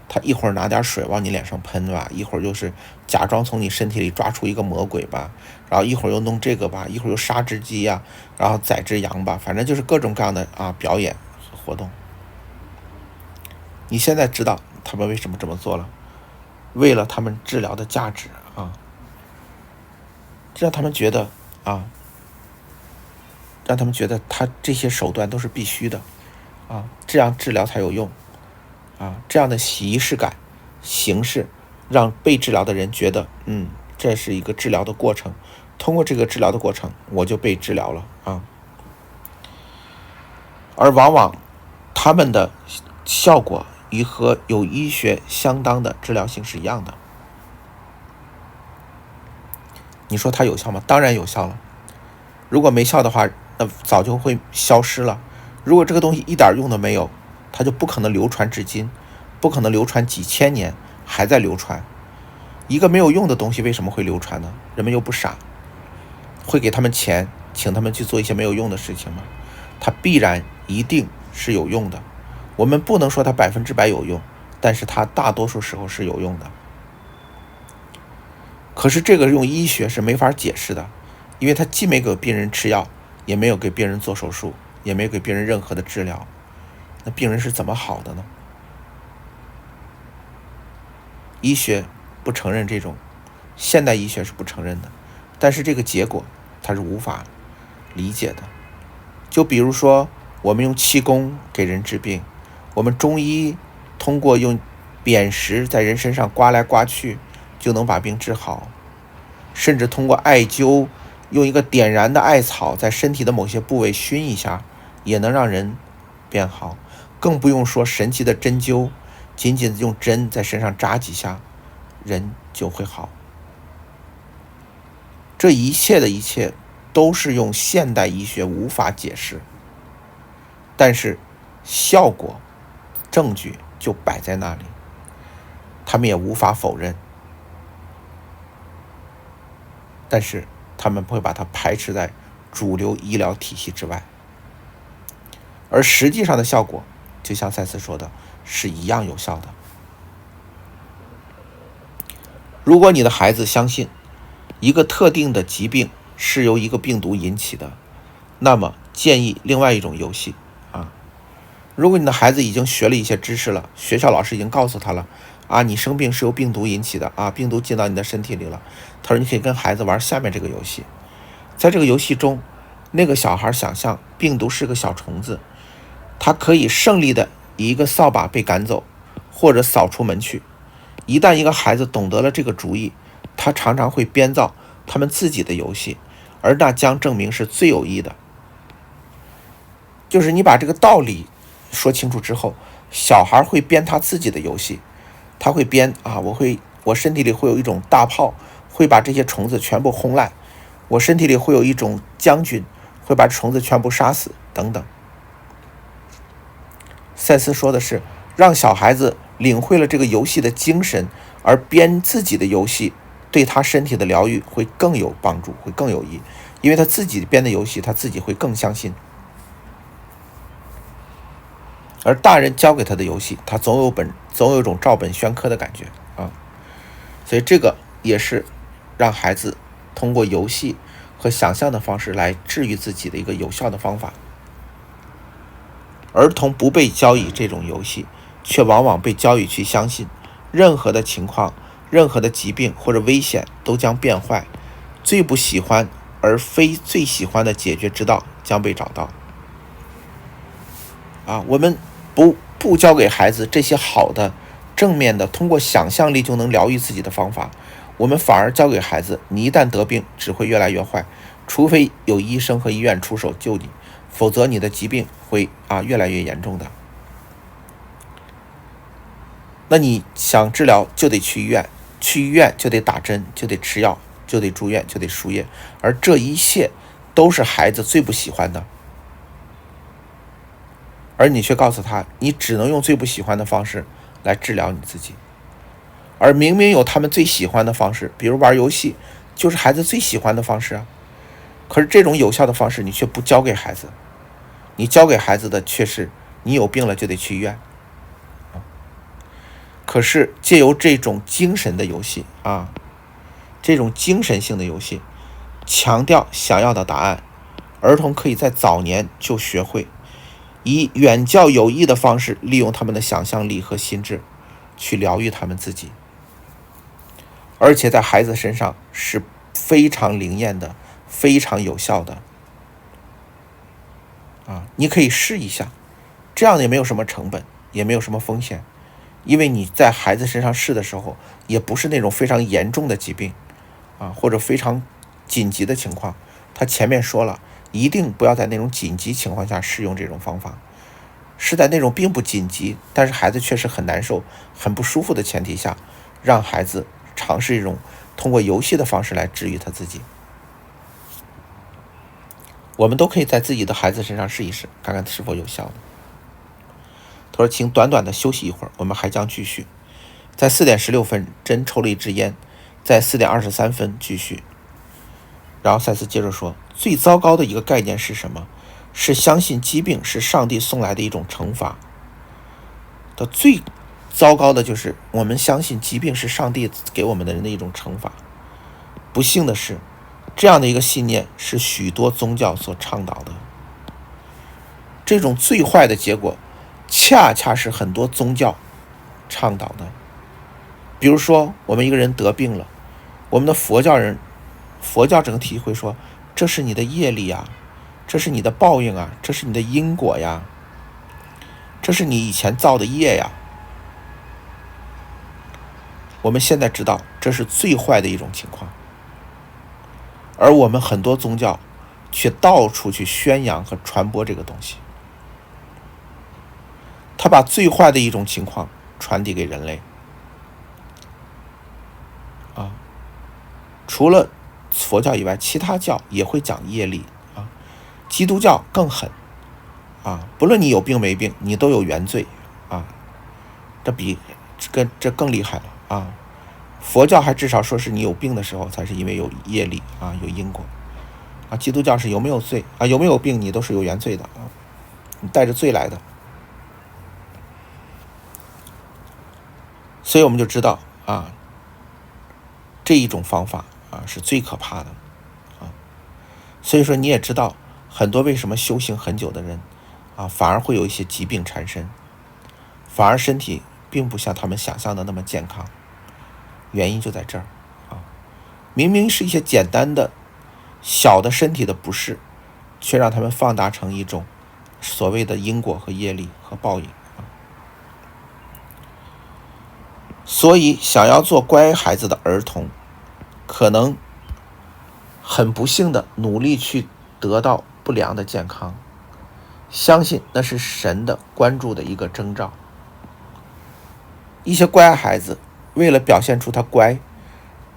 他一会儿拿点水往你脸上喷吧，一会儿又是假装从你身体里抓出一个魔鬼吧，然后一会儿又弄这个吧，一会儿又杀只鸡然后宰只羊吧，反正就是各种各样的表演活动。你现在知道他们为什么这么做了，为了他们治疗的价值让他们觉得让让他们觉得他这些手段都是必须的啊，这样治疗才有用啊，这样的仪式感形式让被治疗的人觉得这是一个治疗的过程，通过这个治疗的过程我就被治疗了啊。而往往他们的效果与和有医学相当的治疗性是一样的。你说它有效吗？当然有效了。如果没效的话，那早就会消失了。如果这个东西一点用都没有，它就不可能流传至今，不可能流传几千年还在流传。一个没有用的东西为什么会流传呢？人们又不傻，会给他们钱请他们去做一些没有用的事情吗？它必然一定是有用的。我们不能说它100%有用，但是它大多数时候是有用的。可是这个用医学是没法解释的，因为它既没给病人吃药，也没有给病人做手术，也没有给病人任何的治疗，那病人是怎么好的呢？医学不承认这种，现代医学是不承认的，但是这个结果它是无法理解的。就比如说我们用气功给人治病，我们中医通过用砭石在人身上刮来刮去就能把病治好，甚至通过艾灸，用一个点燃的艾草在身体的某些部位熏一下也能让人变好，更不用说神奇的针灸，仅仅用针在身上扎几下人就会好。这一切的一切都是用现代医学无法解释，但是效果证据就摆在那里，他们也无法否认，但是他们会把它排斥在主流医疗体系之外。而实际上的效果就像赛斯说的是一样有效的。如果你的孩子相信一个特定的疾病是由一个病毒引起的，那么建议另外一种游戏啊。如果你的孩子已经学了一些知识了，学校老师已经告诉他了啊，你生病是由病毒引起的啊，病毒进到你的身体里了，他说你可以跟孩子玩下面这个游戏。在这个游戏中，那个小孩想象病毒是个小虫子，他可以胜利的以一个扫把被赶走，或者扫出门去。一旦一个孩子懂得了这个主意，他常常会编造他们自己的游戏，而那将证明是最有益的。就是你把这个道理说清楚之后，小孩会编他自己的游戏，他会编啊，我身体里会有一种大炮，会把这些虫子全部轰烂，我身体里会有一种将军，会把虫子全部杀死等等。赛斯说的是让小孩子领会了这个游戏的精神，而编自己的游戏对他身体的疗愈会更有帮助，会更有益，因为他自己编的游戏他自己会更相信。而大人教给他的游戏，他总有一种照本宣科的感觉啊。所以这个也是让孩子通过游戏和想象的方式来治愈自己的一个有效的方法。儿童不被教以这种游戏，却往往被教育去相信任何的情况，任何的疾病或者危险都将变坏，最不喜欢而非最喜欢的解决之道将被找到啊。我们不教给孩子这些好的正面的通过想象力就能疗愈自己的方法，我们反而教给孩子你一旦得病只会越来越坏，除非有医生和医院出手救你，否则你的疾病会越来越严重的。那你想治疗就得去医院，去医院就得打针，就得吃药，就得住院，就得输液，而这一切都是孩子最不喜欢的，而你却告诉他你只能用最不喜欢的方式来治疗你自己。而明明有他们最喜欢的方式，比如玩游戏就是孩子最喜欢的方式啊，可是这种有效的方式你却不教给孩子，你教给孩子的却是你有病了就得去医院。可是借由这种精神的游戏这种精神性的游戏，强调想要的答案，儿童可以在早年就学会以远较有益的方式利用他们的想象力和心智去疗愈他们自己，而且在孩子身上是非常灵验的，非常有效的。你可以试一下，这样也没有什么成本，也没有什么风险，因为你在孩子身上试的时候，也不是那种非常严重的疾病或者非常紧急的情况。他前面说了，一定不要在那种紧急情况下试用这种方法，是在那种并不紧急，但是孩子确实很难受、很不舒服的前提下，让孩子尝试一种通过游戏的方式来治愈他自己。我们都可以在自己的孩子身上试一试，看看是否有效的。他说：“请短短的休息一会儿，我们还将继续。”在4点16分，真抽了一支烟，在4点23分继续。然后赛斯接着说，最糟糕的一个概念是什么？是相信疾病是上帝送来的一种惩罚。最糟糕的就是我们相信疾病是上帝给我们的人的一种惩罚。不幸的是，这样的一个信念是许多宗教所倡导的。这种最坏的结果恰恰是很多宗教倡导的。比如说我们一个人得病了，我们的佛教整体会说，这是你的业力啊，这是你的报应啊，这是你的因果呀，这是你以前造的业呀。我们现在知道这是最坏的一种情况，而我们很多宗教却到处去宣扬和传播这个东西。他把最坏的一种情况传递给人类除了佛教以外，其他教也会讲业力基督教更狠不论你有病没病，你都有原罪这更厉害了佛教还至少说是你有病的时候才是因为有业力有因果基督教是有没有罪有没有病你都是有原罪的你带着罪来的。所以我们就知道这一种方法是最可怕的所以说你也知道很多为什么修行很久的人反而会有一些疾病缠身，反而身体并不像他们想象的那么健康，原因就在这儿明明是一些简单的小的身体的不适，却让他们放大成一种所谓的因果和业力和报应所以想要做乖孩子的儿童，可能很不幸的努力去得到不良的健康，相信那是神的关注的一个征兆。一些乖孩子为了表现出他乖，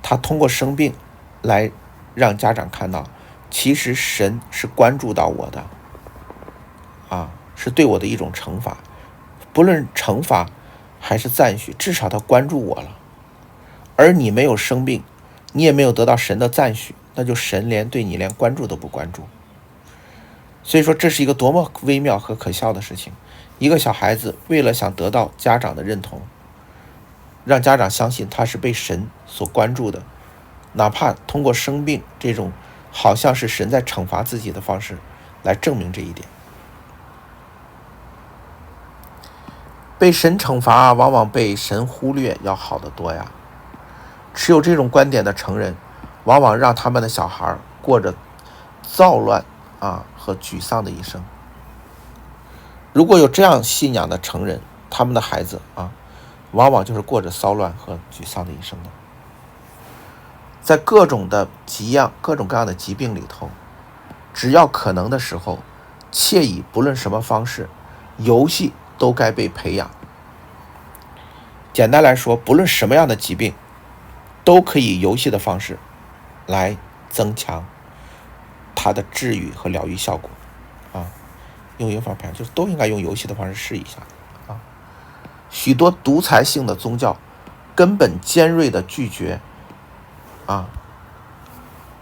他通过生病来让家长看到，其实神是关注到我的是对我的一种惩罚，不论惩罚还是赞许，至少他关注我了。而你没有生病，你也没有得到神的赞许，那就神对你连关注都不关注。所以说这是一个多么微妙和可笑的事情。一个小孩子为了想得到家长的认同，让家长相信他是被神所关注的，哪怕通过生病这种好像是神在惩罚自己的方式来证明这一点。被神惩罚往往被神忽略要好得多呀。持有这种观点的成人，往往让他们的小孩过着躁乱和沮丧的一生。如果有这样信仰的成人，他们的孩子往往就是过着骚乱和沮丧的一生的。在各种各样的疾病里头，只要可能的时候，切以不论什么方式，游戏都该被培养。简单来说，不论什么样的疾病，都可以游戏的方式来增强它的治愈和疗愈效果用一个方法就是都应该用游戏的方式试一下许多独裁性的宗教根本尖锐的拒绝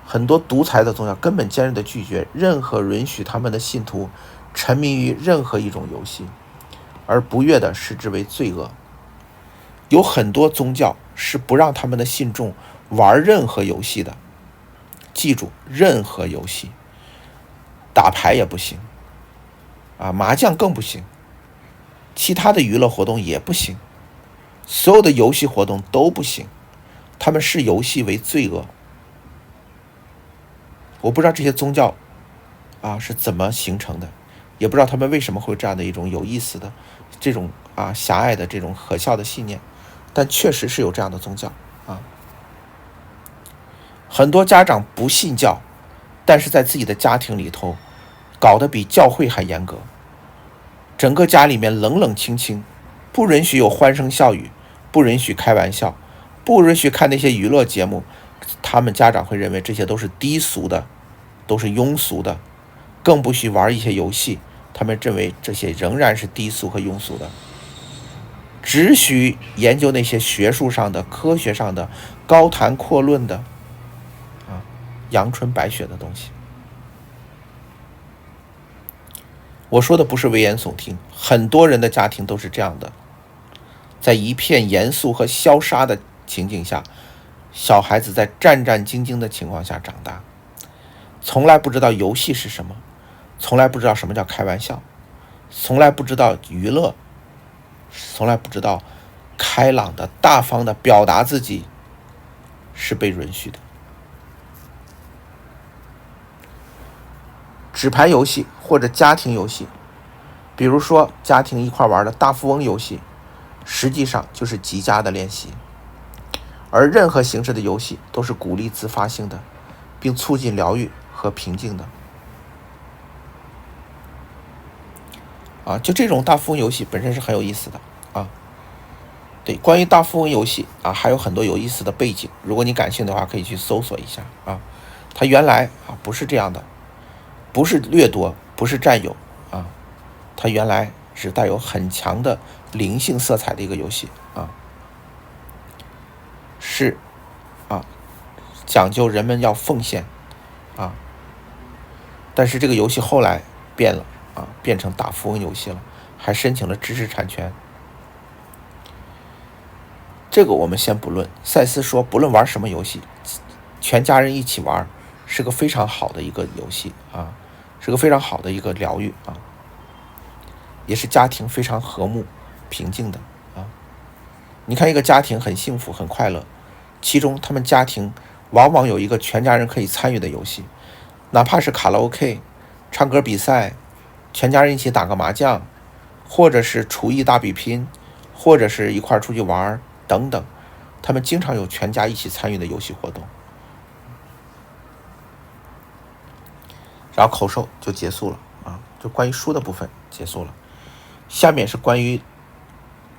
很多独裁的宗教根本尖锐的拒绝任何允许他们的信徒沉迷于任何一种游戏，而不悦的视之为罪恶。有很多宗教是不让他们的信众玩任何游戏的，记住，任何游戏，打牌也不行麻将更不行，其他的娱乐活动也不行，所有的游戏活动都不行，他们视游戏为罪恶。我不知道这些宗教是怎么形成的，也不知道他们为什么会有这样的一种有意思的这种狭隘的这种可笑的信念，但确实是有这样的宗教啊。很多家长不信教，但是在自己的家庭里头搞得比教会还严格，整个家里面冷冷清清，不允许有欢声笑语，不允许开玩笑，不允许看那些娱乐节目，他们家长会认为这些都是低俗的，都是庸俗的，更不许玩一些游戏，他们认为这些仍然是低俗和庸俗的，只许研究那些学术上的、科学上的、高谈阔论的阳春白雪的东西。我说的不是危言耸听，很多人的家庭都是这样的，在一片严肃和消杀的情景下，小孩子在战战兢兢的情况下长大，从来不知道游戏是什么，从来不知道什么叫开玩笑，从来不知道娱乐，从来不知道开朗的、大方的表达自己是被允许的。纸牌游戏或者家庭游戏，比如说家庭一块玩的大富翁游戏，实际上就是极佳的练习。而任何形式的游戏都是鼓励自发性的，并促进疗愈和平静的。就这种大富翁游戏本身是很有意思的啊。对，关于大富翁游戏还有很多有意思的背景，如果你感兴趣的话，可以去搜索一下啊。它原来不是这样的，不是掠夺，不是占有它原来是带有很强的灵性色彩的一个游戏是讲究人们要奉献但是这个游戏后来变了变成大富翁游戏了，还申请了知识产权。这个我们先不论，赛斯说不论玩什么游戏，全家人一起玩是个非常好的一个游戏是个非常好的一个疗愈也是家庭非常和睦平静的你看一个家庭很幸福很快乐，其中他们家庭往往有一个全家人可以参与的游戏，哪怕是卡拉 OK 唱歌比赛，全家人一起打个麻将，或者是厨艺大比拼，或者是一块出去玩等等，他们经常有全家一起参与的游戏活动。然后口授就结束了就关于书的部分结束了。下面是关于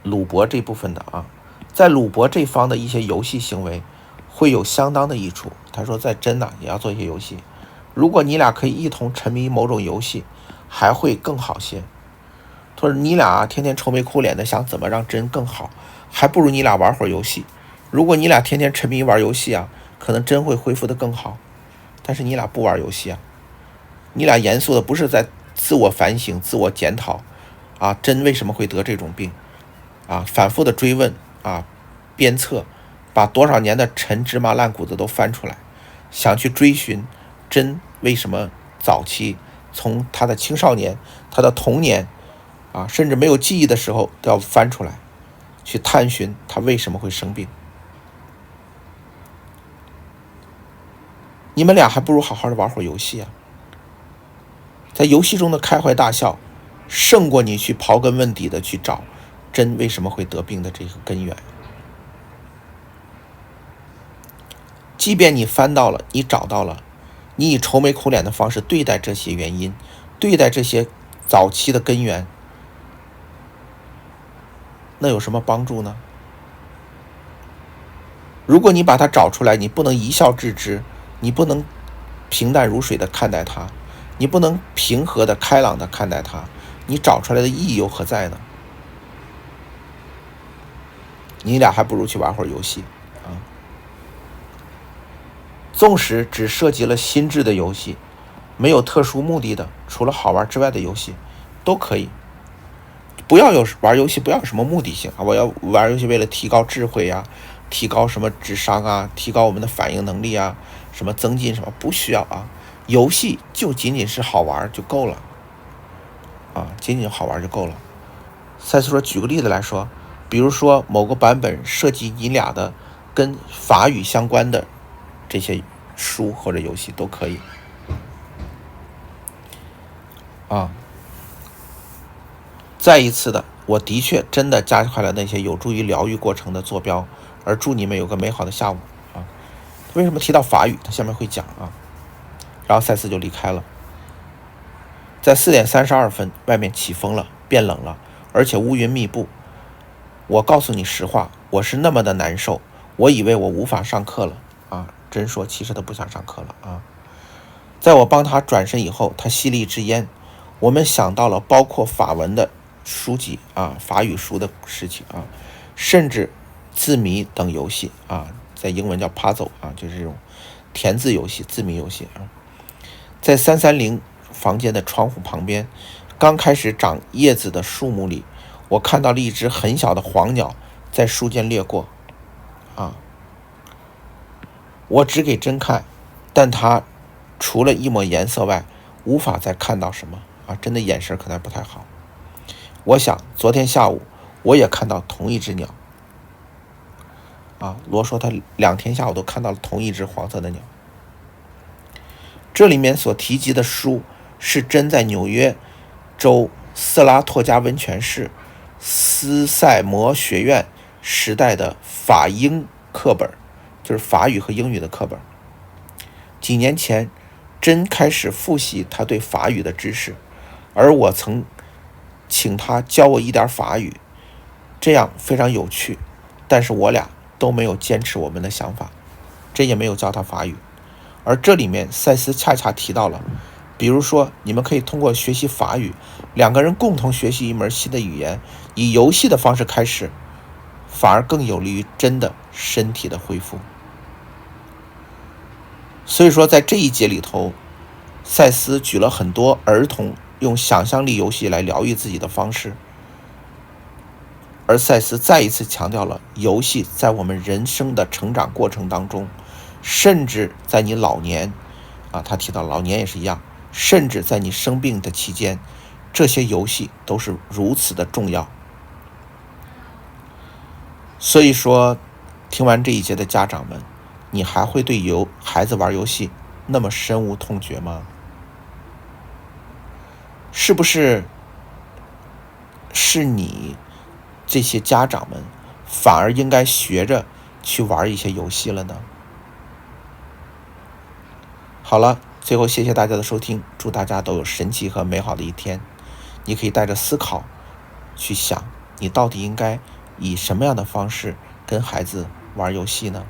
鲁伯这部分的在鲁伯这方的一些游戏行为会有相当的益处。他说在真也要做一些游戏，如果你俩可以一同沉迷某种游戏还会更好些。他说你俩天天愁眉苦脸的想怎么让真更好，还不如你俩玩会儿游戏。如果你俩天天沉迷玩游戏可能真会恢复得更好。但是你俩不玩游戏你俩严肃的不是在自我反省自我检讨真为什么会得这种病反复的追问鞭策，把多少年的陈芝麻烂谷子都翻出来，想去追寻真为什么早期从他的青少年他的童年甚至没有记忆的时候都要翻出来去探寻他为什么会生病。你们俩还不如好好的玩会儿游戏在游戏中的开怀大笑胜过你去刨根问底的去找真为什么会得病的这个根源。即便你翻到了，你找到了，你以愁眉苦脸的方式对待这些原因，对待这些早期的根源，那有什么帮助呢？如果你把它找出来，你不能一笑置之，你不能平淡如水的看待它，你不能平和的开朗的看待它，你找出来的意义又何在呢？你俩还不如去玩会儿游戏纵使只涉及了心智的游戏，没有特殊目的的，除了好玩之外的游戏都可以。不要有玩游戏不要有什么目的性我要玩游戏为了提高智慧提高什么智商提高我们的反应能力什么增进什么，不需要游戏就仅仅是好玩就够了仅仅好玩就够了。赛斯说举个例子来说，比如说某个版本涉及你俩的跟法语相关的这些书或者游戏都可以再一次的，我的确真的加快了那些有助于疗愈过程的坐标，而祝你们有个美好的下午啊。为什么提到法语？他下面会讲啊。然后赛斯就离开了。在4点32分，外面起风了，变冷了，而且乌云密布。我告诉你实话，我是那么的难受，我以为我无法上课了啊。真说，其实他不想上课了啊。在我帮他转身以后，他吸了一支烟。我们想到了包括法文的书籍啊，法语书的事情啊，甚至字谜等游戏啊，在英文叫 puzzle 啊，就是这种填字游戏、字谜游戏啊。在330房间的窗户旁边，刚开始长叶子的树木里，我看到了一只很小的黄鸟在树间掠过啊。我只给真看，但它除了一抹颜色外，无法再看到什么啊，真的眼神可能不太好。我想昨天下午我也看到同一只鸟啊。罗说他2天下午都看到了同一只黄色的鸟。这里面所提及的书是真在纽约州斯拉托加温泉市斯塞摩学院时代的法英课本，就是法语和英语的课本。几年前真开始复习他对法语的知识，而我曾请他教我一点法语，这样非常有趣，但是我俩都没有坚持我们的想法，这也没有教他法语。而这里面赛斯恰恰提到了，比如说你们可以通过学习法语，2个人共同学习一门新的语言，以游戏的方式开始，反而更有利于真的身体的恢复。所以说在这一节里头，赛斯举了很多儿童用想象力游戏来疗愈自己的方式，而赛斯再一次强调了游戏在我们人生的成长过程当中，甚至在你老年啊，他提到老年也是一样，甚至在你生病的期间，这些游戏都是如此的重要。所以说听完这一节的家长们，你还会对孩子玩游戏那么深恶痛绝吗？是不是你这些家长们反而应该学着去玩一些游戏了呢？好了，最后谢谢大家的收听，祝大家都有神奇和美好的一天。你可以带着思考去想，你到底应该以什么样的方式跟孩子玩游戏呢？